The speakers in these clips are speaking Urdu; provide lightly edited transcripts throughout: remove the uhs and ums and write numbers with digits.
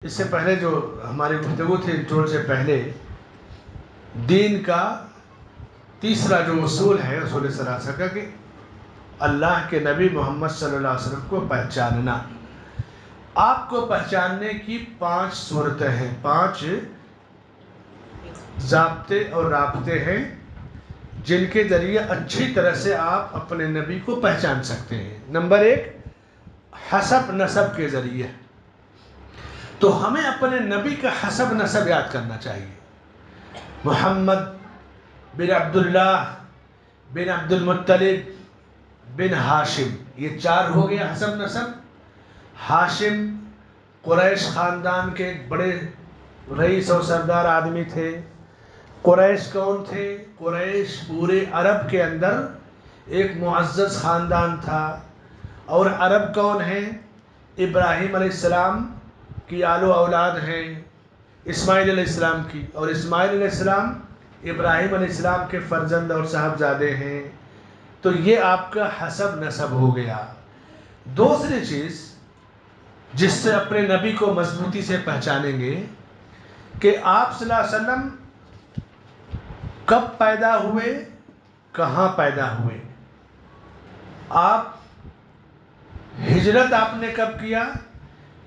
اس سے پہلے جو ہماری گفتگو تھی انٹرول سے پہلے دین کا تیسرا جو اصول ہے اصول ثلاثہ کا کہ اللہ کے نبی محمد صلی اللہ علیہ وسلم کو پہچاننا. آپ کو پہچاننے کی 5 صورتیں ہیں، 5 ضابطے اور رابطے ہیں جن کے ذریعے اچھی طرح سے آپ اپنے نبی کو پہچان سکتے ہیں. نمبر 1، حسب نسب کے ذریعے. تو ہمیں اپنے نبی کا حسب نسب یاد کرنا چاہیے. محمد بن عبداللہ بن عبد المطلب بن ہاشم، یہ 4 ہو گیا حسب نسب. ہاشم قریش خاندان کے ایک بڑے رئیس اور سردار آدمی تھے. قریش کون تھے؟ قریش پورے عرب کے اندر ایک معزز خاندان تھا. اور عرب کون ہیں؟ ابراہیم علیہ السلام کی آل و اولاد ہیں، اسماعیل علیہ السلام کی، اور اسماعیل علیہ السلام ابراہیم علیہ السلام کے فرزند اور صاحبزادے ہیں. تو یہ آپ کا حسب نسب ہو گیا. دوسری چیز جس سے اپنے نبی کو مضبوطی سے پہچانیں گے کہ آپ صلی اللہ علیہ وسلم کب پیدا ہوئے، کہاں پیدا ہوئے. آپ ہجرت آپ نے کب کیا،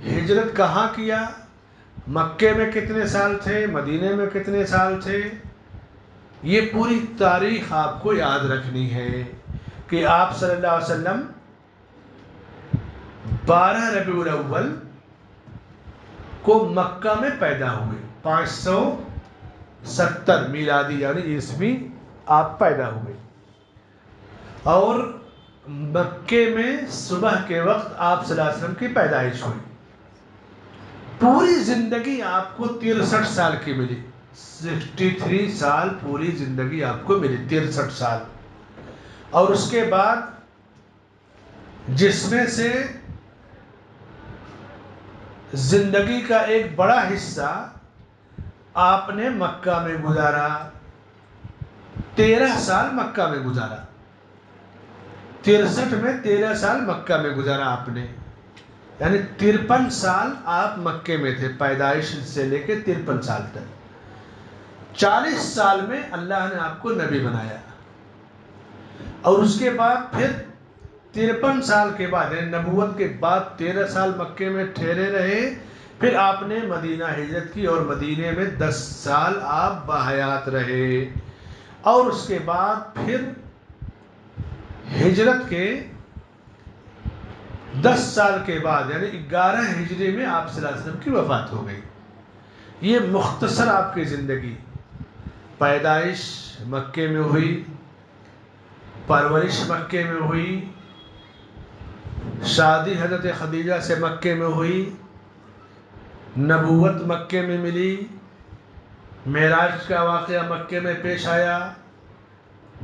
ہجرت کہاں کیا، مکے میں کتنے سال تھے، مدینے میں کتنے سال تھے. یہ پوری تاریخ آپ کو یاد رکھنی ہے کہ آپ صلی اللہ علیہ وسلم 12 ربیع الاول کو مکہ میں پیدا ہوئے. 570 میلادی یعنی عیسوی آپ پیدا ہوئے، اور مکے میں صبح کے وقت آپ صلی اللہ علیہ وسلم کی پیدائش ہوئی. پوری زندگی آپ کو 63 سال کی ملی. 63 سال پوری زندگی آپ کو ملی، 63 سال. اور اس کے بعد جس میں سے زندگی کا ایک بڑا حصہ آپ نے مکہ میں گزارا. 13 سال مکہ میں گزارا. 63 میں 13 سال مکہ میں گزارا آپ نے، یعنی 53 سال آپ مکے میں تھے پیدائش سے لے کے 53 سال تک. 40 سال میں اللہ نے آپ کو نبی بنایا، اور اس کے بعد پھر 53 سال کے بعد یعنی نبوت کے بعد 13 سال مکے میں ٹھہرے رہے. پھر آپ نے مدینہ ہجرت کی اور مدینے میں 10 سال آپ باحیات رہے. اور اس کے بعد پھر ہجرت کے 10 سال کے بعد یعنی 11 ہجری میں آپ صلی اللہ علیہ وسلم کی وفات ہو گئی. یہ مختصر آپ کی زندگی. پیدائش مکے میں ہوئی، پرورش مکے میں ہوئی، شادی حضرت خدیجہ سے مکے میں ہوئی، نبوت مکے میں ملی، معراج کا واقعہ مکے میں پیش آیا.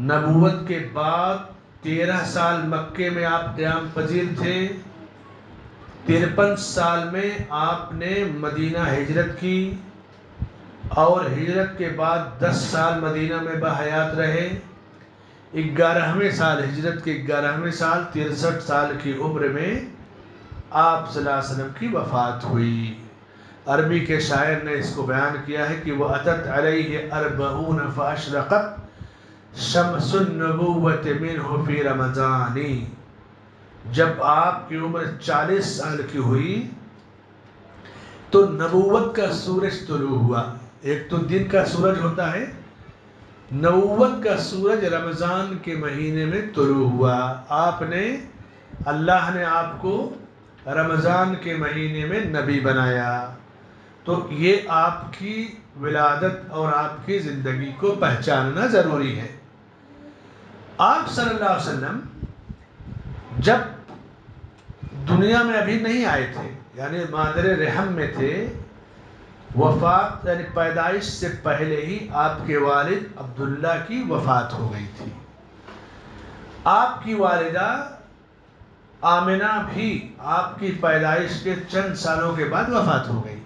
نبوت کے بعد 13 سال مکے میں آپ قیام پذیر تھے. 53 سال میں آپ نے مدینہ ہجرت کی، اور ہجرت کے بعد 10 سال مدینہ میں باحیات رہے. 11ویں سال ہجرت کے 11ویں سال 63 سال کی عمر میں آپ صلی اللہ علیہ وسلم کی وفات ہوئی. عربی کے شاعر نے اس کو بیان کیا ہے کہ وَأَتَتْ عَلَيْهِ 40 فَأَشْرَقَتْ شَمْسُ النُّبُوَّةِ مِنْهُ فِي رَمَضَانِ. جب آپ کی عمر 40 سال کی ہوئی تو نبوت کا سورج طلوع ہوا. ایک تو دن کا سورج ہوتا ہے، نبوت کا سورج رمضان کے مہینے میں طلوع ہوا. آپ نے اللہ نے آپ کو رمضان کے مہینے میں نبی بنایا. تو یہ آپ کی ولادت اور آپ کی زندگی کو پہچاننا ضروری ہے. آپ صلی اللہ علیہ وسلم جب دنیا میں ابھی نہیں آئے تھے، یعنی مادر رحم میں تھے، وفات یعنی پیدائش سے پہلے ہی آپ کے والد عبداللہ کی وفات ہو گئی تھی. آپ کی والدہ آمنہ بھی آپ کی پیدائش کے چند سالوں کے بعد وفات ہو گئی.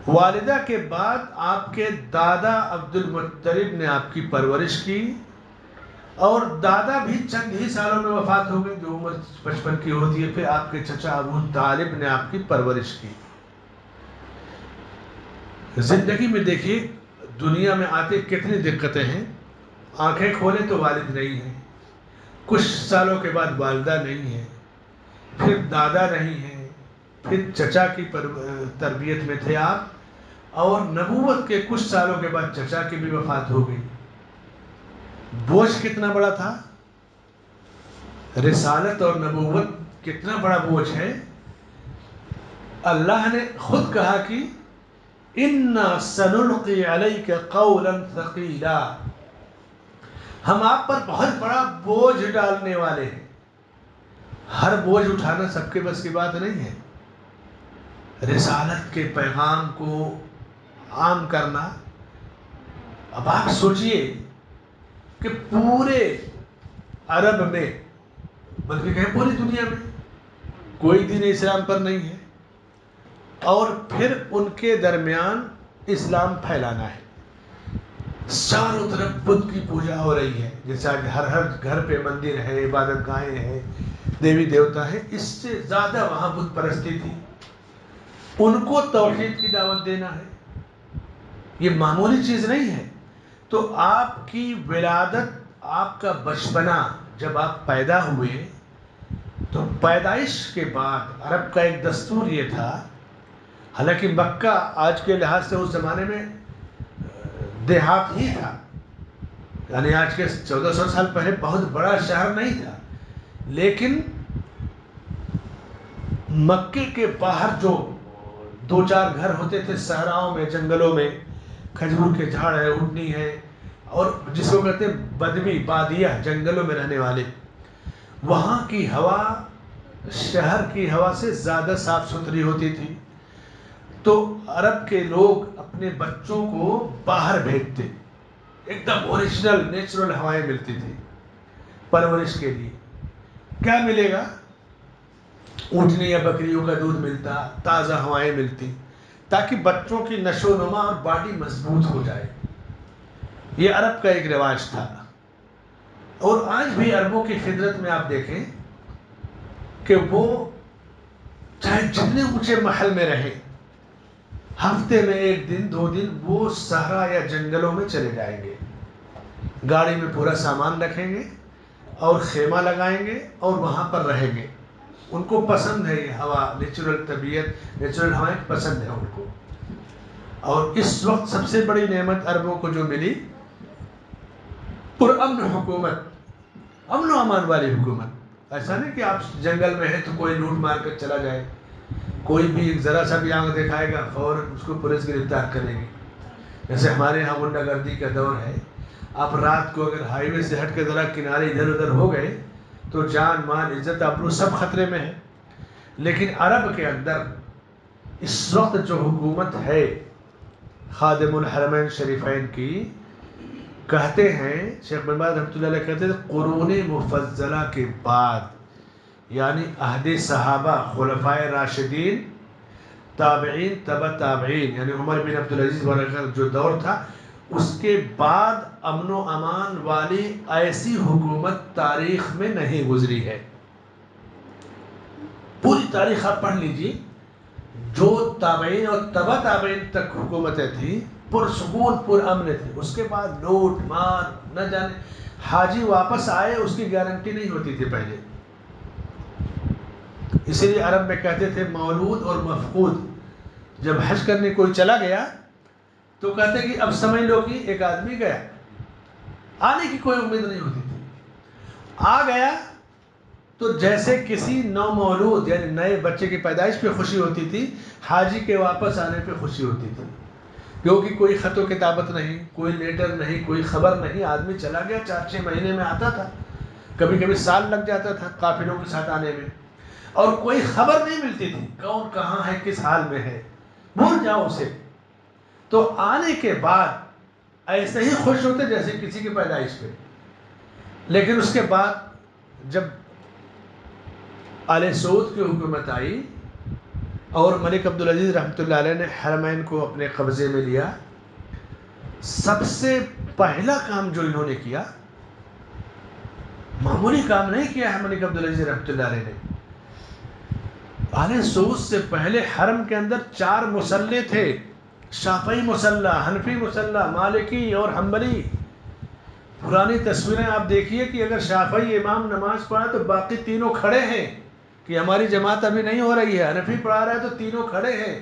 والدہ کے بعد آپ کے دادا عبد المطلب نے آپ کی پرورش کی، اور دادا بھی چند ہی سالوں میں وفات ہو گئے جو عمر 55 کی ہوتی ہے. پھر آپ کے چچا ابو طالب نے آپ کی پرورش کی. زندگی میں دیکھیے دنیا میں آتے کتنی دقتیں ہیں. آنکھیں کھولیں تو والد نہیں ہیں, کچھ سالوں کے بعد والدہ نہیں ہے, پھر دادا نہیں ہے, پھر چچا کی تربیت میں تھے آپ, اور نبوت کے کچھ سالوں کے بعد چچا کی بھی وفات ہو گئی. بوجھ کتنا بڑا تھا, رسالت اور نبوت کتنا بڑا بوجھ ہے. اللہ نے خود کہا کہ اِنَّا سَنُلْقِي عَلَيْكَ قَوْلًا ثَقِيلًا, ہم آپ پر بہت بڑا بوجھ ڈالنے والے ہیں. ہر بوجھ اٹھانا سب کے بس کی بات نہیں ہے. رسالت کے پیغام کو عام کرنا, اب آپ سوچئے کہ پورے عرب میں, بلکہ کہیں پوری دنیا میں کوئی دین اسلام پر نہیں ہے, اور پھر ان کے درمیان اسلام پھیلانا ہے. چاروں طرف بدھ کی پوجا ہو رہی ہے, جیسے آج ہر گھر پہ مندر ہے, عبادت گاہیں ہیں, دیوی دیوتا ہے. اس سے زیادہ وہاں بت پرستی تھی. ان کو توحید کی دعوت دینا ہے, یہ معمولی چیز نہیں ہے. تو آپ کی ولادت, آپ کا بچپنا, جب آپ پیدا ہوئے تو پیدائش کے بعد عرب کا ایک دستور یہ تھا, حالانکہ مکہ آج کے لحاظ سے اس زمانے میں دیہات ہی تھا, یعنی آج کے 1400 سال پہلے بہت بڑا شہر نہیں تھا, لیکن مکے کے باہر جو 2-4 گھر ہوتے تھے صحراؤں میں, جنگلوں میں, کھجور کے جھاڑ ہے, اونٹنی ہے, اور جس کو کہتے ہیں بدوی, بادیہ, جنگلوں میں رہنے والے, وہاں کی ہوا شہر کی ہوا سے زیادہ صاف ستھری ہوتی تھی. تو عرب کے لوگ اپنے بچوں کو باہر بھیجتے, ایک دم اوریجنل نیچرل ہوائیں ملتی تھی پرورش کے لیے. کیا ملے گا؟ اونٹنی یا بکریوں کا دودھ ملتا, تازہ ہوائیں ملتی, تاکہ بچوں کی نشو و نما اور باڈی مضبوط ہو جائے. یہ عرب کا ایک رواج تھا. اور آج بھی عربوں کی فطرت میں آپ دیکھیں کہ وہ چاہے جتنے اونچے محل میں رہیں, ہفتے میں 1 دن 2 دن وہ صحرا یا جنگلوں میں چلے جائیں گے, گاڑی میں پورا سامان رکھیں گے اور خیمہ لگائیں گے اور وہاں پر رہیں گے. ان کو پسند ہے یہ ہوا, نیچرل طبیعت, نیچرل ہوائیں پسند ہے ان کو. اور اس وقت سب سے بڑی نعمت عربوں کو جو ملی, پرامن حکومت, امن و امان والی حکومت. ایسا نہیں کہ آپ جنگل میں ہیں تو کوئی لوٹ مار کر چلا جائے, کوئی بھی ذرا سا بھی آنکھ دکھائے گا فوراً اس کو پولیس گرفتار کرے گی. جیسے ہمارے یہاں غنڈہ گردی کا دور ہے, آپ رات کو اگر ہائی وے سے ہٹ کے ذرا کنارے ادھر ادھر ہو گئے تو جان مال عزت آبرو سب خطرے میں ہے. لیکن عرب کے اندر اس وقت جو حکومت ہے خادم الحرمین شریفین کی, کہتے ہیں شیخ بن باز رحمۃ اللہ علیہ کہتے ہیں قرون مفضلہ کے بعد, یعنی عہد صحابہ, خلفائے راشدین, تابعین, تبع تابعین, یعنی عمر بن عبدالعزیز وغیرہ جو دور تھا, اس کے بعد امن و امان والی ایسی حکومت تاریخ میں نہیں گزری ہے. پوری تاریخ آپ پڑھ لیجئے, جو تابعین اور تبع تابعین تک حکومتیں تھیں پرسکون پر امن تھے. اس کے بعد لوٹ مار, نہ جانے حاجی واپس آئے اس کی گارنٹی نہیں ہوتی تھی پہلے. اسی لیے عرب میں کہتے تھے مولود اور مفقود. جب حج کرنے کوئی چلا گیا تو کہتے کہ اب سمجھ لو کہ ایک آدمی گیا, آنے کی کوئی امید نہیں ہوتی تھی. آ گیا تو جیسے کسی نو مولود یعنی نئے بچے کی پیدائش پہ خوشی ہوتی تھی, حاجی کے واپس آنے پہ خوشی ہوتی تھی. کیونکہ کوئی خط و کتابت نہیں, کوئی لیٹر نہیں, کوئی خبر نہیں, آدمی چلا گیا 4-6 مہینے میں آتا تھا, کبھی کبھی سال لگ جاتا تھا قافلوں کے ساتھ آنے میں, اور کوئی خبر نہیں ملتی تھی کون کہاں ہے, کس حال میں ہے, بھول جاؤ اسے. تو آنے کے بعد ایسے ہی خوش ہوتے جیسے کسی کی پیدائش پہ. لیکن اس کے بعد جب آل سعود کی حکومت آئی اور ملک عبدالعزیز رحمۃ اللہ علیہ نے حرمین کو اپنے قبضے میں لیا, سب سے پہلا کام جو انہوں نے کیا, معمولی کام نہیں کیا ہے ملک عبدالعزیز رحمۃ اللہ علیہ نے. آل سعود سے پہلے حرم کے اندر 4 مصلے تھے, شافعی مسلح، حنفی مسلح، مالکی اور حنبلی. پرانی تصویریں آپ دیکھیے کہ اگر شافعی امام نماز پڑھا تو باقی تینوں کھڑے ہیں کہ ہماری جماعت ابھی نہیں ہو رہی ہے. حنفی پڑھا رہا ہے تو تینوں کھڑے ہیں.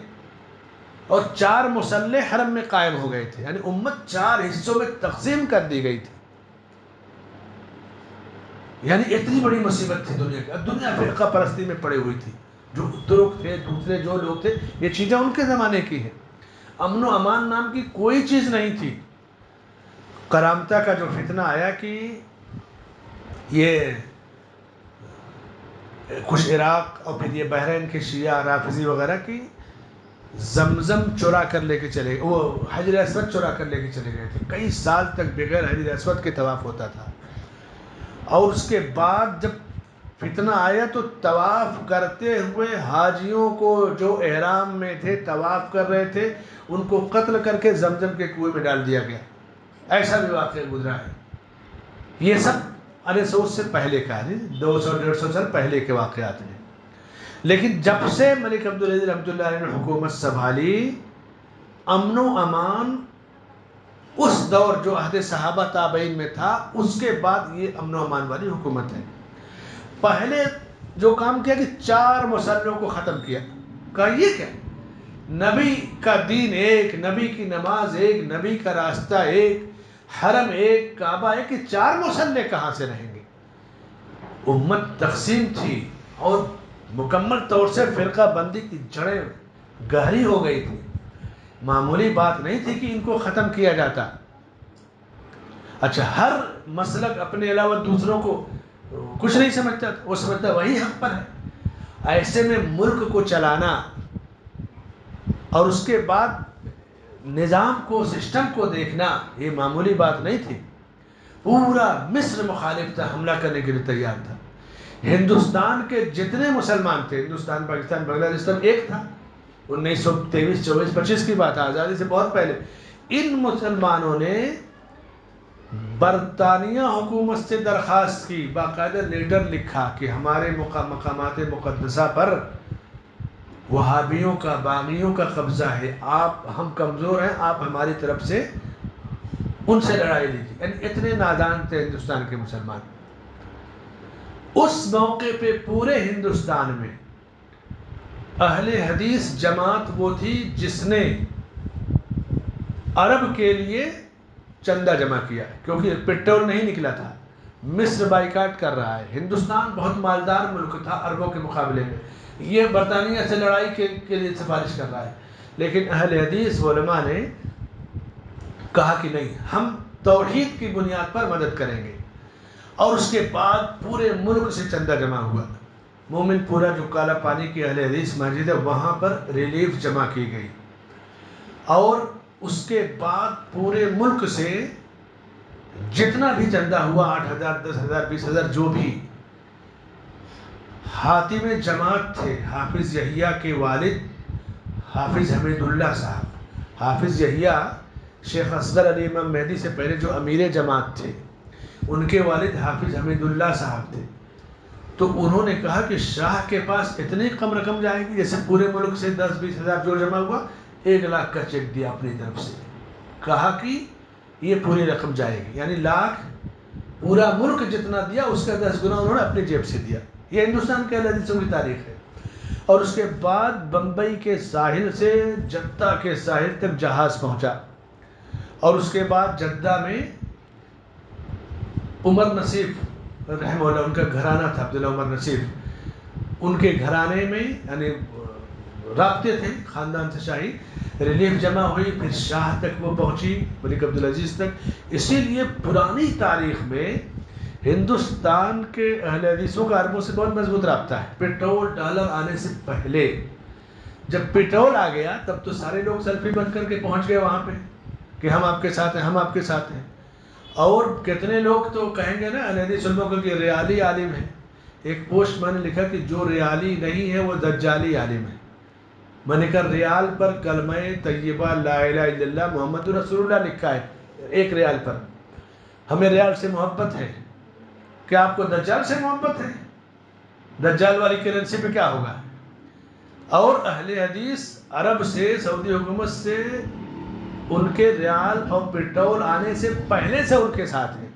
اور 4 مسلح حرم میں قائم ہو گئے تھے، یعنی امت 4 حصوں میں تقسیم کر دی گئی تھی. یعنی اتنی بڑی مصیبت تھی دنیا کی. اب دنیا فرقہ پرستی میں پڑے ہوئی تھی. جو ترک تھے، دوسرے جو لوگ تھے، یہ چیزیں ان کے زمانے کی ہیں. امن و امان نام کی کوئی چیز نہیں تھی. کرامتہ کا جو فتنہ آیا کہ یہ کچھ عراق اور پھر یہ بحرین کے شیعہ رافضی وغیرہ کی زمزم چورا کر لے کے چلے، وہ حجر اسود چورا کر لے کے چلے گئے تھے. کئی سال تک بغیر حجر اسود کے طواف ہوتا تھا. اور اس کے بعد جب فتنہ آیا تو طواف کرتے ہوئے حاجیوں کو جو احرام میں تھے، طواف کر رہے تھے، ان کو قتل کر کے زمزم کے کنویں میں ڈال دیا گیا. ایسا بھی واقعہ گزرا ہے. یہ سب علیہ سعود سے پہلے کا ہے، 200-150 سال پہلے کے واقعات ہیں. لیکن جب سے ملک عبدالعزیز رحمۃ اللہ علیہ نے حکومت سنبھالی، امن و امان اس دور جو عہد صحابہ تابعین میں تھا، اس کے بعد یہ امن و امان والی حکومت ہے. پہلے جو کام کیا کہ 4 مسلوں کو ختم کیا. کہا یہ کیا؟ نبی کا دین ایک، نبی کی نماز ایک، نبی کا راستہ ایک، حرم ایک، کعبہ ایک، کہ 4 مسلح کہاں سے رہیں گے؟ امت تقسیم تھی اور مکمل طور سے فرقہ بندی کی جڑیں گہری ہو گئی تھی. معمولی بات نہیں تھی کہ ان کو ختم کیا جاتا. اچھا، ہر مسلک اپنے علاوہ دوسروں کو کچھ نہیں سمجھتا، وہ سمجھتا وہی حق پر ہے. ایسے میں ملک کو چلانا اور اس کے بعد نظام کو، سسٹم کو دیکھنا، یہ معمولی بات نہیں تھی. پورا مصر مخالف تھا، حملہ کرنے کے لیے تیار تھا. ہندوستان کے جتنے مسلمان تھے، ہندوستان، پاکستان، بنگلہ دیش سب ایک تھا. 1923، 24، 25 کی بات ہے، آزادی سے بہت پہلے. ان مسلمانوں نے برطانیہ حکومت سے درخواست کی، باقاعدہ لیٹر لکھا کہ ہمارے مقامات مقدسہ پر وہابیوں کا، باغیوں کا قبضہ ہے، ہم کمزور ہیں، آپ ہماری طرف سے ان سے لڑائی لیجیے. یعنی اتنے نادان تھے ہندوستان کے مسلمان. اس موقع پہ پورے ہندوستان میں اہل حدیث جماعت وہ تھی جس نے عرب کے لیے چندہ جمع کیا، کیونکہ پیٹرول نہیں نکلا تھا. مصر بائیکاٹ کر رہا ہے. ہندوستان بہت مالدار ملک تھا عربوں کے مقابلے میں. یہ برطانیہ سے لڑائی کے لیے سفارش کر رہا ہے. لیکن اہل حدیث علماء نے کہا کہ نہیں، ہم توحید کی بنیاد پر مدد کریں گے. اور اس کے بعد پورے ملک سے چندہ جمع ہوا. مومن پورا جو کالا پانی کی اہل حدیث مسجد ہے، وہاں پر ریلیف جمع کی گئی. اور اس کے بعد پورے ملک سے جتنا بھی چندہ ہوا، 8,000، 10,000، 20,000، جو بھی، حاتم جماعت تھے حافظ یحییٰ کے والد حافظ حمید اللہ صاحب. حافظ یحییٰ شیخ اصغر علی امام مہدی سے پہلے جو امیر جماعت تھے، ان کے والد حافظ حمید اللہ صاحب تھے. تو انہوں نے کہا کہ شاہ کے پاس اتنی کم رقم جائے گی، جیسے پورے ملک سے 10-20 ہزار جو جمع ہوا، 1 لاکھ کا چیک دیا اپنی طرف سے. کہا کہ یہ پوری رقم جائے گی، یعنی لاکھ. پورا ملک جتنا دیا اس کا 10 گنا انہوں نے اپنی جیب سے دیا. یہ ہندوستان کے اہل حدیثوں کی تاریخ ہے. اور اس کے بعد بمبئی کے ساحل سے جدہ کے ساحل تک جہاز پہنچا. اور اس کے بعد جدہ میں عمر نصیف رحمہ اللہ، ان کا گھرانہ تھا، عبداللہ عمر نصیف، ان کے گھرانے میں یعنی رابطے تھے خاندان سے شاہی. ریلیف جمع ہوئی، پھر شاہ تک وہ پہنچی، ملک عبدالعزیز تک. اسی لیے پرانی تاریخ میں ہندوستان کے اہل حدیثوں کا عربوں سے بہت مضبوط رابطہ ہے. پیٹرول ڈالر آنے سے پہلے، جب پیٹرول آ گیا تب تو سارے لوگ سیلفی بن کر کے پہنچ گئے وہاں پہ کہ ہم آپ کے ساتھ ہیں، ہم آپ کے ساتھ ہیں. اور کتنے لوگ تو کہیں گے نا اہل حدیث علماء کو کہ ریالی عالم ہے. ایک پوسٹ میں نے لکھا کہ جو ریالی نہیں ہے وہ دجالی عالم ہے. میں نے کہا ریال پر کلمہ طیبہ لا الہ الا اللہ محمد رسول اللہ لکھا ہے، ایک ریال پر. ہمیں ریال سے محبت ہے، کیا آپ کو دجال سے محبت ہے؟ دجال والی کرنسی پہ کیا ہوگا؟ اور اہل حدیث عرب سے، سعودی حکومت سے ان کے ریال اور پیٹرول آنے سے پہلے سے ان کے ساتھ ہیں،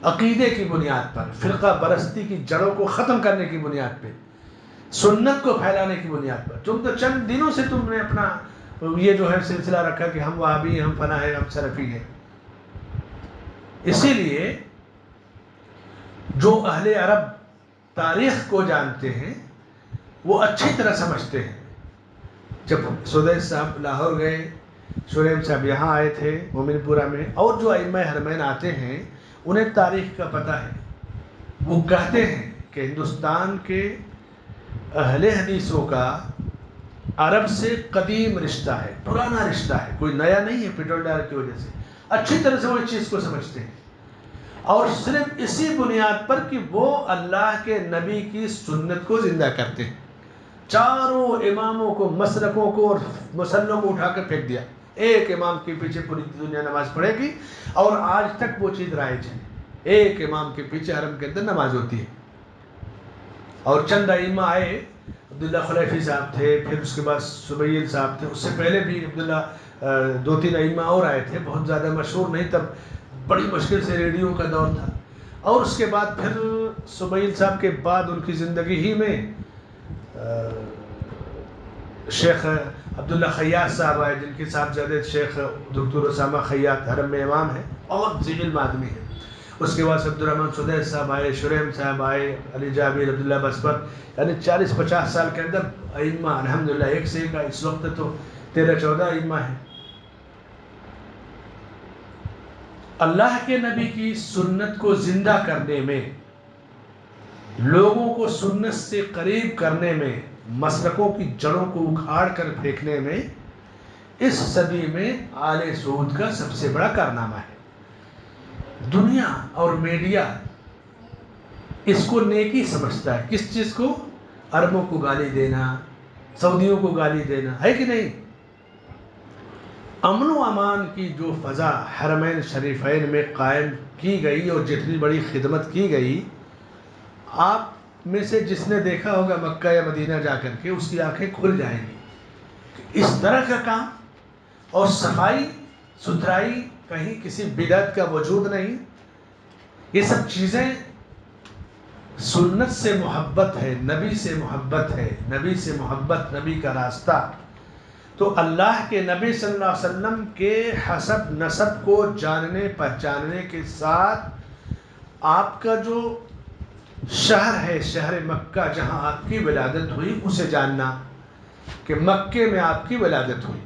عقیدے کی بنیاد پر، فرقہ پرستی کی جڑوں کو ختم کرنے کی بنیاد پہ، سنت کو پھیلانے کی بنیاد پر۔ تم تو چند دنوں سے تم نے اپنا یہ جو ہے سلسلہ رکھا کہ ہم وہابی ہیں، ہم فلاں ہیں، ہم سلفی ہیں۔ اسی لیے جو اہل عرب تاریخ کو جانتے ہیں وہ اچھی طرح سمجھتے ہیں۔ جب سدیس صاحب لاہور گئے، شریم صاحب یہاں آئے تھے مومن پورہ میں، اور جو ائمہ حرمین آتے ہیں انہیں تاریخ کا پتہ ہے۔ وہ کہتے ہیں کہ ہندوستان کے اہل حدیثوں کا عرب سے قدیم رشتہ ہے، پرانا رشتہ ہے، کوئی نیا نہیں ہے پیٹرول ڈالر کی وجہ سے۔ اچھی طرح سے وہ اس چیز کو سمجھتے ہیں، اور صرف اسی بنیاد پر کہ وہ اللہ کے نبی کی سنت کو زندہ کرتے ہیں۔ چاروں اماموں کو، مسلکوں کو اور مسلوں کو اٹھا کر پھینک دیا، ایک امام کے پیچھے پوری دنیا نماز پڑھے گی، اور آج تک وہ چیز رائج ہے، ایک امام کے پیچھے حرم کے اندر نماز ہوتی ہے۔ اور چند ائمہ آئے، عبداللہ خلیفی صاحب تھے، پھر اس کے بعد سبیل صاحب تھے، اس سے پہلے بھی عبداللہ دو تین ائمہ اور آئے تھے، بہت زیادہ مشہور نہیں، تب بڑی مشکل سے ریڈیو کا دور تھا۔ اور اس کے بعد پھر سبیل صاحب کے بعد ان کی زندگی ہی میں شیخ عبداللہ خیاط صاحب آئے، جن کے صاحبزادے شیخ دکتور اسامہ خیاط حرم میں امام ہیں، اور ذی علم آدمی ہیں۔ اس کے بعد عبد الرحمن سدیس صاحب آئے، شریم صاحب آئے، علی جابر، عبداللہ بسپت، یعنی 40-50 سال کے اندر ائمہ الحمدللہ ایک سے ایک، اس وقت تو 13-14 ائمہ ہیں۔ اللہ کے نبی کی سنت کو زندہ کرنے میں، لوگوں کو سنت سے قریب کرنے میں، مسلکوں کی جڑوں کو اکھاڑ کر پھینکنے میں، اس صدی میں آل سعود کا سب سے بڑا کارنامہ ہے۔ دنیا اور میڈیا اس کو نیکی سمجھتا ہے۔ کس چیز کو؟ عربوں کو گالی دینا، سعودیوں کو گالی دینا، ہے کہ نہیں؟ امن و امان کی جو فضا حرمین شریفین میں قائم کی گئی اور جتنی بڑی خدمت کی گئی، آپ میں سے جس نے دیکھا ہوگا مکہ یا مدینہ جا کر کے، اس کی آنکھیں کھل جائیں گی۔ اس طرح کا کام اور صفائی ستھرائی، کہیں کسی بدعت کا وجود نہیں، یہ سب چیزیں سنت سے محبت ہے، نبی سے محبت ہے، نبی سے محبت، نبی کا راستہ۔ تو اللہ کے نبی صلی اللہ علیہ وسلم کے حسب نسب کو جاننے پہچاننے کے ساتھ، آپ کا جو شہر ہے، شہر مکہ جہاں آپ کی ولادت ہوئی، اسے جاننا کہ مکے میں آپ کی ولادت ہوئی۔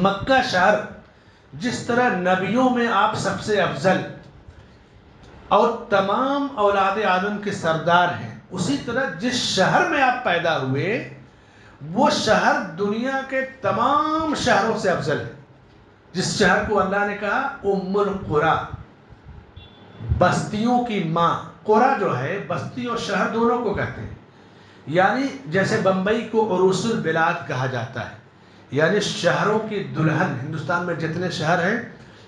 مکہ شہر جس طرح نبیوں میں آپ سب سے افضل اور تمام اولاد آدم کے سردار ہیں، اسی طرح جس شہر میں آپ پیدا ہوئے وہ شہر دنیا کے تمام شہروں سے افضل ہے۔ جس شہر کو اللہ نے کہا ام القری، بستیوں کی ماں، قرا جو ہے بستی اور شہر دونوں کو کہتے ہیں، یعنی جیسے بمبئی کو عروس البلاد کہا جاتا ہے، یعنی شہروں کی دلہن۔ ہندوستان میں جتنے شہر ہیں،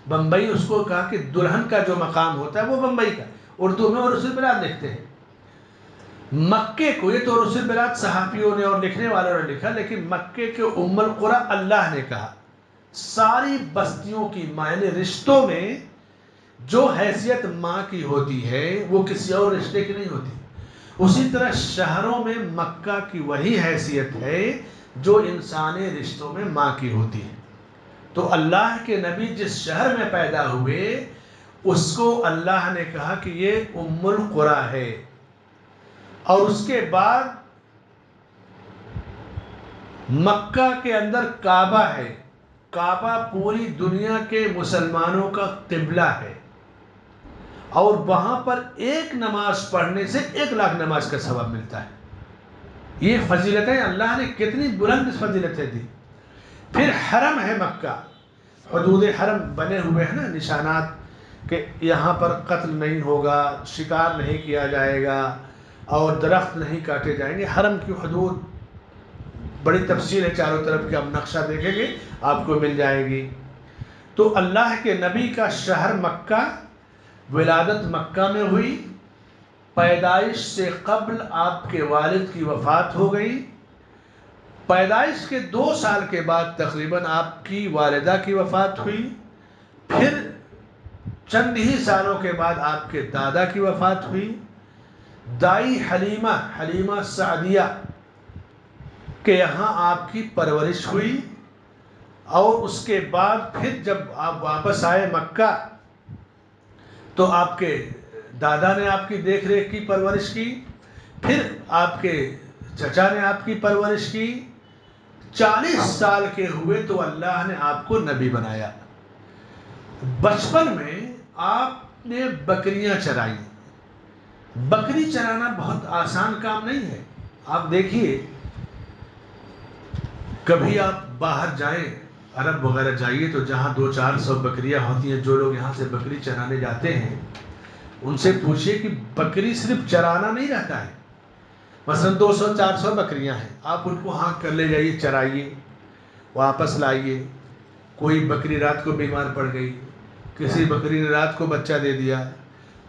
بمبئی اس کو کہا کہ دلہن کا جو مقام ہوتا ہے وہ بمبئی کا، اردو میں عروس البلاد لکھتے ہیں۔ مکے کو، یہ تو عروس البلاد صحافیوں نے اور لکھنے والوں نے لکھا، لیکن مکے کے ام القری اللہ نے کہا۔ ساری بستیوں کی ماں، یعنی رشتوں میں جو حیثیت ماں کی ہوتی ہے وہ کسی اور رشتے کی نہیں ہوتی، اسی طرح شہروں میں مکہ کی وہی حیثیت ہے جو انسانی رشتوں میں ماں کی ہوتی ہے۔ تو اللہ کے نبی جس شہر میں پیدا ہوئے اس کو اللہ نے کہا کہ یہ ام القری ہے۔ اور اس کے بعد مکہ کے اندر کعبہ ہے، کعبہ پوری دنیا کے مسلمانوں کا قبلہ ہے، اور وہاں پر ایک نماز پڑھنے سے 1,00,000 نماز کا ثواب ملتا ہے۔ یہ فضیلتیں اللہ نے کتنی بلند فضیلتیں دی۔ پھر حرم ہے مکہ، حدود حرم بنے ہوئے ہیں نا نشانات، کہ یہاں پر قتل نہیں ہوگا، شکار نہیں کیا جائے گا، اور درخت نہیں کاٹے جائیں گے۔ حرم کی حدود بڑی تفصیل ہے، چاروں طرف کے آپ نقشہ دیکھیں گے آپ کو مل جائے گی۔ تو اللہ کے نبی کا شہر مکہ، ولادت مکہ میں ہوئی، پیدائش سے قبل آپ کے والد کی وفات ہو گئی، پیدائش کے 2 سال کے بعد تقریباً آپ کی والدہ کی وفات ہوئی. پھر چند ہی سالوں کے بعد آپ کے دادا کی وفات ہوئی. دائی حلیمہ سعدیہ کے یہاں آپ کی پرورش ہوئی. اور اس کے بعد پھر جب آپ واپس آئے مکہ تو آپ کے دادا نے آپ کی دیکھ ریکھ کی، پرورش کی. پھر آپ کے چچا نے آپ کی پرورش کی. 40 سال کے ہوئے تو اللہ نے آپ کو نبی بنایا. بچپن میں آپ نے بکریاں چرائی. بکری چرانا بہت آسان کام نہیں ہے. آپ دیکھیے، کبھی آپ باہر جائیں، عرب وغیرہ جائیے تو جہاں 200-400 بکریاں ہوتی ہیں، جو لوگ یہاں سے بکری چرانے جاتے ہیں ان سے پوچھئے کہ بکری صرف چرانا نہیں رہتا ہے. مثلا 200-400 بکریاں ہیں، آپ ان کو ہانک کر لے جائیے، چرائیے، واپس لائیے. کوئی بکری رات کو بیمار پڑ گئی، کسی بکری نے رات کو بچہ دے دیا،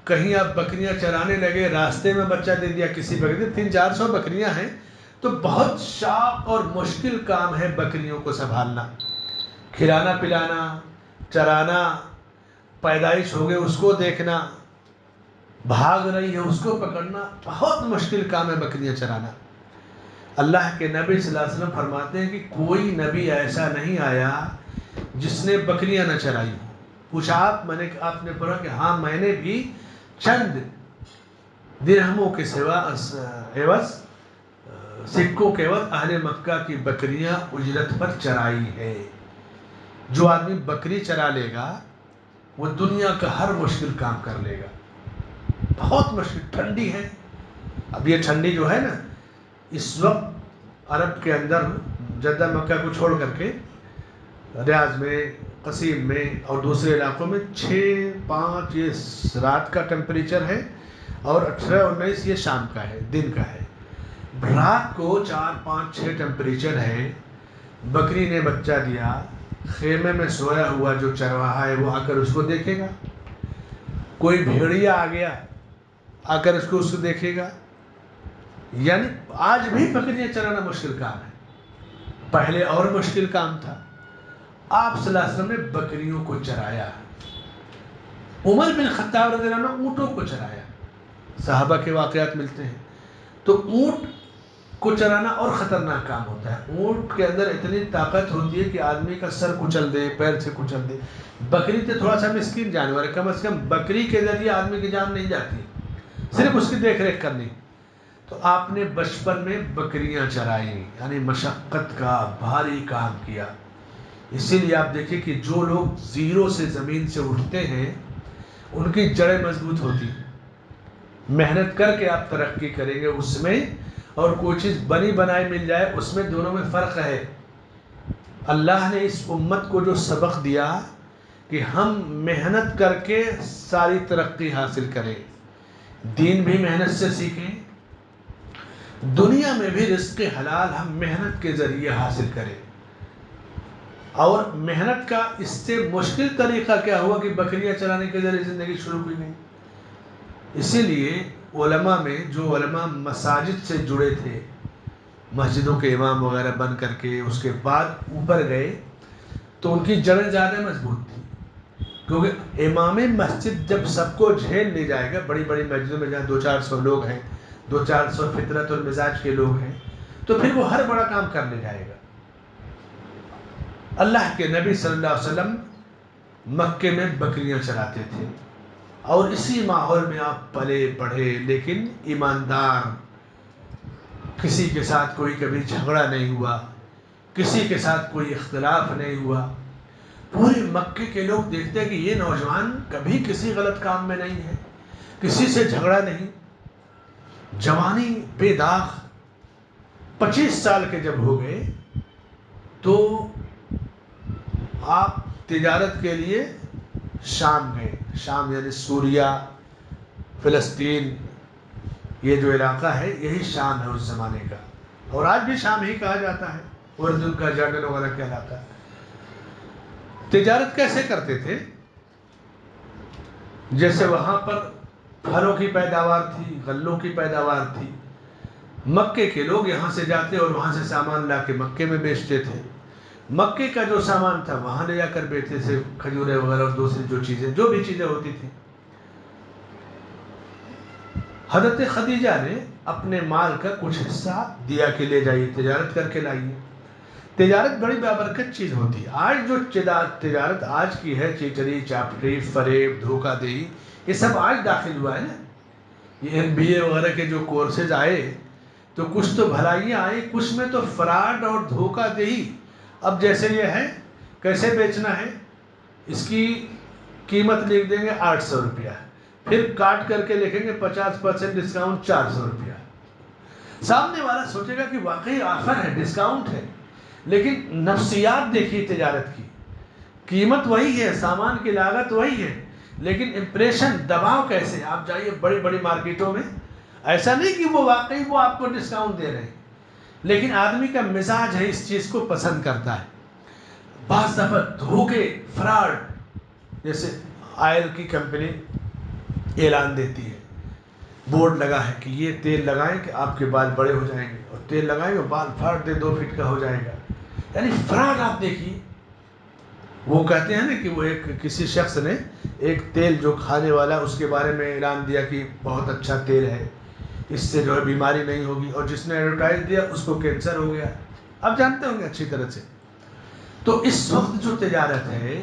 کہیں آپ بکریاں چرانے لگے، راستے میں بچہ دے دیا کسی بکری نے. 300-400 بکریاں ہیں تو بہت شاق اور مشکل کام ہے بکریوں کو سنبھالنا. کھلانا پلانا، چرانا، پیدائش ہو گئے اس کو دیکھنا، بھاگ رہی ہے اس کو پکڑنا، بہت مشکل کام ہے بکریاں چرانا. اللہ کے نبی صلی اللہ علیہ وسلم فرماتے ہیں کہ کوئی نبی ایسا نہیں آیا جس نے بکریاں نہ چرائی. پوچھا آپ نے پڑھا کہ ہاں میں نے بھی چند درہموں کے عوض، سکوں کے عوض اہل مکہ کی بکریاں اجرت پر چرائی ہے. جو آدمی بکری چرا لے گا وہ دنیا کا ہر مشکل کام کر لے گا. بہت مشکل. ٹھنڈی ہے، اب یہ ٹھنڈی جو ہے نا اس وقت عرب کے اندر، جدہ مکہ کو چھوڑ کر کے ریاض میں، قصیم میں اور دوسرے علاقوں میں 6-5 یہ رات کا ٹیمپریچر ہے اور 18-19 یہ شام کا ہے، دن کا ہے. رات کو 4-5-6 ٹیمپریچر ہے. بکری نے بچہ دیا، خیمے میں سویا ہوا جو چرواہا ہے وہ آ کر اس کو دیکھے گا. کوئی بھیڑیا آ گیا آ کر اس کو دیکھے گا. یعنی آج بھی بکریاں چرانا مشکل کام ہے، پہلے اور مشکل کام تھا. آپ صلی اللہ علیہ وسلم نے بکریوں کو چرایا. عمر بن خطاب رضی اللہ عنہ اونٹوں کو چرایا. صحابہ کے واقعات ملتے ہیں. تو اونٹ کو چرانا اور خطرناک کام ہوتا ہے. اونٹ کے اندر اتنی طاقت ہوتی ہے کہ آدمی کا سر کچل دے، پیر سے کچل دے. بکری تو تھوڑا سا مسکین جانور ہے، کم از کم بکری کے ذریعے آدمی کی جان نہیں جاتی، صرف اس کی دیکھ ریکھ کرنی. تو آپ نے بچپن میں بکریاں چرائی، یعنی مشقت کا بھاری کام کیا. اسی لیے آپ دیکھیں کہ جو لوگ زیرو سے زمین سے اٹھتے ہیں ان کی جڑیں مضبوط ہوتی ہیں. محنت کر کے آپ ترقی کریں گے اس میں، اور کوئی چیز بنی بنائی مل جائے اس میں، دونوں میں فرق ہے. اللہ نے اس امت کو جو سبق دیا کہ ہم محنت کر کے ساری ترقی حاصل کریں، دین بھی محنت سے سیکھیں، دنیا میں بھی رزق حلال ہم محنت کے ذریعے حاصل کریں. اور محنت کا اس سے مشکل طریقہ کیا ہوا کہ بکریاں چرانے کے ذریعے زندگی شروع ہوئی نہیں. اسی لیے علماء میں جو علماء مساجد سے جڑے تھے، مسجدوں کے امام وغیرہ بن کر کے اس کے بعد اوپر گئے تو ان کی جڑیں زیادہ مضبوط تھی. کیونکہ امام مسجد جب سب کو جھیل لے جائے گا، بڑی بڑی مسجدوں میں جہاں 200-400 لوگ ہیں، 200-400 فطرت اور مزاج کے لوگ ہیں، تو پھر وہ ہر بڑا کام کر لے جائے گا. اللہ کے نبی صلی اللہ علیہ وسلم مکے میں بکریاں چراتے تھے اور اسی ماحول میں آپ پلے پڑھے، لیکن ایماندار، کسی کے ساتھ کوئی کبھی جھگڑا نہیں ہوا، کسی کے ساتھ کوئی اختلاف نہیں ہوا. پورے مکے کے لوگ دیکھتے ہیں کہ یہ نوجوان کبھی کسی غلط کام میں نہیں ہے، کسی سے جھگڑا نہیں. جوانی بے داغ. 25 سال کے جب ہو گئے تو آپ تجارت کے لیے شام گئے. شام یعنی سوریہ، فلسطین، یہ جو علاقہ ہے یہی شام ہے اس زمانے کا، اور آج بھی شام ہی کہا جاتا ہے، اردن کا جرڈن وغیرہ کہلاتا ہے. تجارت کیسے کرتے تھے؟ جیسے وہاں پر پھلوں کی پیداوار تھی، غلوں کی پیداوار تھی، مکے کے لوگ یہاں سے جاتے اور وہاں سے سامان لا کے مکے میں بیچتے تھے. مکے کا جو سامان تھا وہاں لے جا کر بیچتے تھے, کھجورے وغیرہ اور دوسری جو بھی چیزیں ہوتی تھیں. حضرت خدیجہ نے اپنے مال کا کچھ حصہ دیا کہ لے جائیے, تجارت کر کے لائیے. تجارت بڑی بابرکت چیز ہوتی ہے. آج جو تجارت آج کی ہے, چیچری, چاپٹی, فریب, دھوکہ دہی, یہ سب آج داخل ہوا ہے نا. یہ MBA وغیرہ کے جو کورسز آئے تو کچھ تو بھلائیاں آئی, کچھ میں تو فراڈ اور دھوکہ دہی. اب جیسے یہ ہے, کیسے بیچنا ہے, اس کی قیمت لکھ دیں گے 800 روپیہ, پھر کاٹ کر کے لکھیں گے 50% ڈسکاؤنٹ 400 روپیہ. سامنے والا سوچے گا کہ واقعی آفر ہے, ڈسکاؤنٹ ہے, لیکن نفسیات دیکھیے تجارت کی. قیمت وہی ہے, سامان کی لاگت وہی ہے, لیکن امپریشن, دباؤ کیسے. آپ جائیے بڑی بڑی مارکیٹوں میں, ایسا نہیں کہ وہ واقعی وہ آپ کو ڈسکاؤنٹ دے رہے ہیں, لیکن آدمی کا مزاج ہے اس چیز کو پسند کرتا ہے. بعض دفعہ دھوکے, فراڈ, جیسے آئل کی کمپنی اعلان دیتی ہے, بورڈ لگا ہے کہ یہ تیل لگائیں کہ آپ کے بال بڑے ہو جائیں گے, اور تیل لگائیں گے بال پھاڑ دے 2 فٹ کا ہو جائے گا. یعنی فراڈ آپ دیکھیے. وہ کہتے ہیں نا کہ وہ کسی شخص نے ایک تیل جو کھانے والا, اس کے بارے میں اعلان دیا کہ بہت اچھا تیل ہے, اس سے جو ہے بیماری نہیں ہوگی, اور جس نے ایڈورٹائز دیا اس کو کینسر ہو گیا. آپ جانتے ہوں گے اچھی طرح سے. تو اس وقت جو تجارت ہے,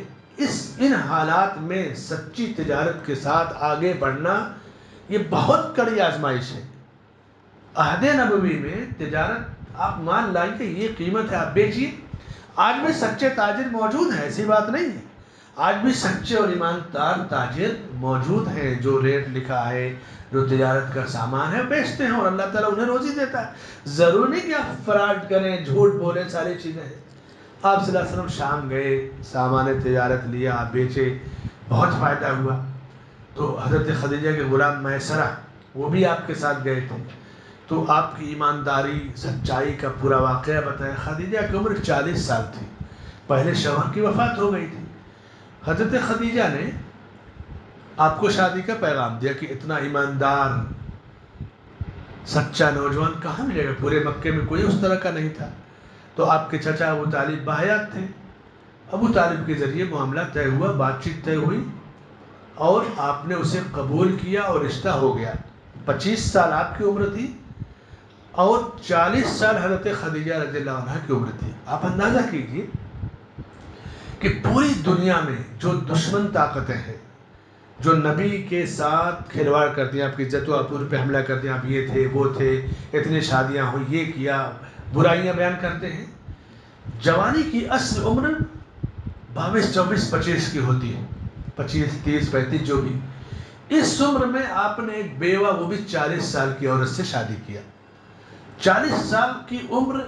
ان حالات میں سچی تجارت کے ساتھ آگے بڑھنا یہ بہت کڑی آزمائش ہے. عہد نبوی میں تجارت, آپ مان لائیے یہ قیمت ہے, آپ بیچیے. آج بھی سچے تاجر موجود ہیں, ایسی بات نہیں ہے. آج بھی سچے اور ایماندار تاجر موجود ہیں, جو ریٹ لکھا ہے, جو تجارت کا سامان ہے بیچتے ہیں, اور اللہ تعالیٰ انہیں روزی دیتا ہے. ضرور نہیں کہ آپ فراڈ کریں, جھوٹ بولیں, ساری چیزیں ہیں. آپ صلی اللہ علیہ وسلم شام گئے, سامان تجارت لیا, بیچے, بہت فائدہ ہوا. تو حضرت خدیجہ کے غلام میسرہ وہ بھی آپ کے ساتھ گئے تھے. تو آپ کی ایمانداری, سچائی کا پورا واقعہ بتایا. خدیجہ کی عمر 40 سال تھی, پہلے شوہر کی وفات ہو گئی تھی. حضرت خدیجہ نے آپ کو شادی کا پیغام دیا کہ اتنا ایماندار سچا نوجوان کہاں ملے گا, پورے مکے میں کوئی اس طرح کا نہیں تھا. تو آپ کے چچا ابو طالب باحیات تھے. ابو طالب کے ذریعے معاملہ طے ہوا, بات چیت طے ہوئی, اور آپ نے اسے قبول کیا اور رشتہ ہو گیا. 25 سال آپ کی عمر تھی, اور 40 سال حضرت خدیجہ رضی اللہ عنہ کی عمر تھی. آپ اندازہ کیجئے کہ پوری دنیا میں جو دشمن طاقتیں ہیں, جو نبی کے ساتھ کھلواڑ کرتی ہیں, آپ کی عزت و عبور پہ حملہ کرتے ہیں, آپ یہ تھے, وہ تھے, اتنی شادیاں ہوئی, یہ کیا, برائیاں بیان کرتے ہیں. جوانی کی اصل عمر 22, 24, 25 کی ہوتی ہے, 25, 30, 35 جو بھی. اس عمر میں آپ نے ایک بیوہ, وہ بھی 40 سال کی عورت سے شادی کیا. 40 سال کی عمر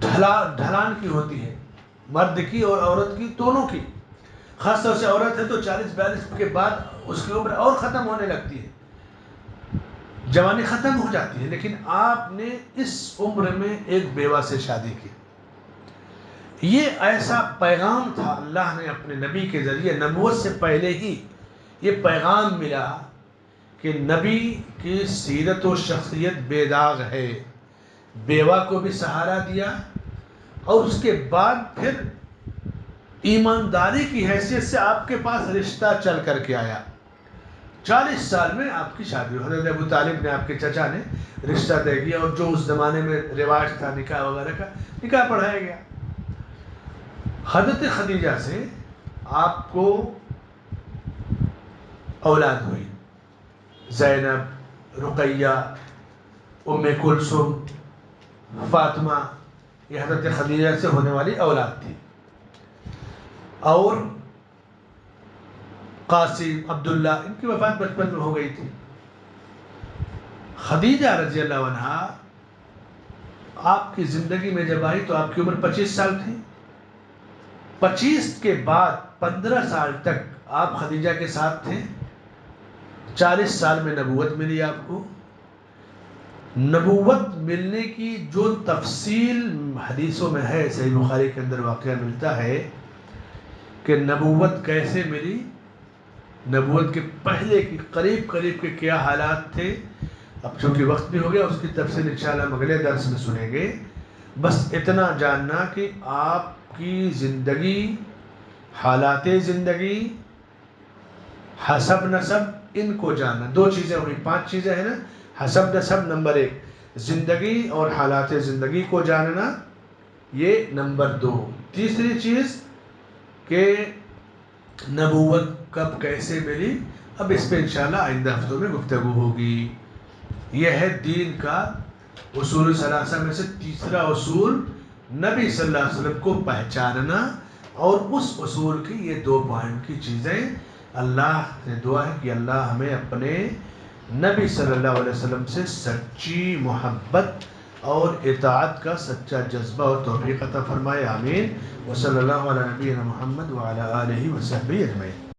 ڈھلان کی ہوتی ہے, مرد کی اور عورت کی, دونوں کی. خاص طور سے عورت ہے تو 40-42 کے بعد اس کی عمر اور ختم ہونے لگتی ہے, جوانی ختم ہو جاتی ہے. لیکن آپ نے اس عمر میں ایک بیوہ سے شادی کی. یہ ایسا پیغام تھا, اللہ نے اپنے نبی کے ذریعے, نبوت سے پہلے ہی یہ پیغام ملا کہ نبی کی سیرت و شخصیت بے داغ ہے. بیوہ کو بھی سہارا دیا, اور اس کے بعد پھر ایمانداری کی حیثیت سے آپ کے پاس رشتہ چل کر کے آیا. 40 سال میں آپ کی شادی ہوئی. حضرت ابو طالب نے, آپ کے چچا نے رشتہ طے کیا, اور جو اس زمانے میں رواج تھا نکاح وغیرہ کا, نکاح پڑھایا گیا. حضرت خدیجہ سے آپ کو اولاد ہوئی, زینب, رقیہ, ام کلثوم, فاطمہ, یہ حضرت خدیجہ سے ہونے والی اولاد تھی. اور قاسم, عبداللہ, ان کی وفات بچپن میں ہو گئی تھی. خدیجہ رضی اللہ عنہا آپ کی زندگی میں جب آئی تو آپ کی عمر 25 سال تھی. 25 کے بعد 15 سال تک آپ خدیجہ کے ساتھ تھے. 40 سال میں نبوت ملی آپ کو. نبوت ملنے کی جو تفصیل حدیثوں میں ہے, صحیح بخاری کے اندر واقعہ ملتا ہے کہ نبوت کیسے ملی, نبوت کے پہلے کی قریب کے کیا حالات تھے. اب چونکہ وقت بھی ہو گیا، اس کی تفصیل انشاءاللہ ہم اگلے درس میں سنیں گے. بس اتنا جاننا کہ آپ کی زندگی، حالات زندگی، حسب نسب، ان کو جاننا. 2 چیزیں ہوئی، 5 چیزیں ہیں نا. حسب نسب نمبر 1، زندگی اور حالات زندگی کو جاننا یہ نمبر 2. تیسری چیز کہ نبوت کب کیسے ملی، اب اس پہ انشاءاللہ آئندہ ہفتوں میں گفتگو ہوگی. یہ ہے دین کا اصول ثلاثہ میں سے تیسرا اصول، نبی صلی اللہ علیہ وسلم کو پہچاننا. اور اس اصول کی یہ 2 پوائنٹ کی چیزیں. اللہ سے دعا ہے کہ اللہ ہمیں اپنے نبی صلی اللہ علیہ وسلم سے سچی محبت اور اطاعت کا سچا جذبہ اور توفیق عطا فرمائے. آمین. وصلی اللہ علی نبینا محمد وعلی آلہ وصحبہ اجمعین.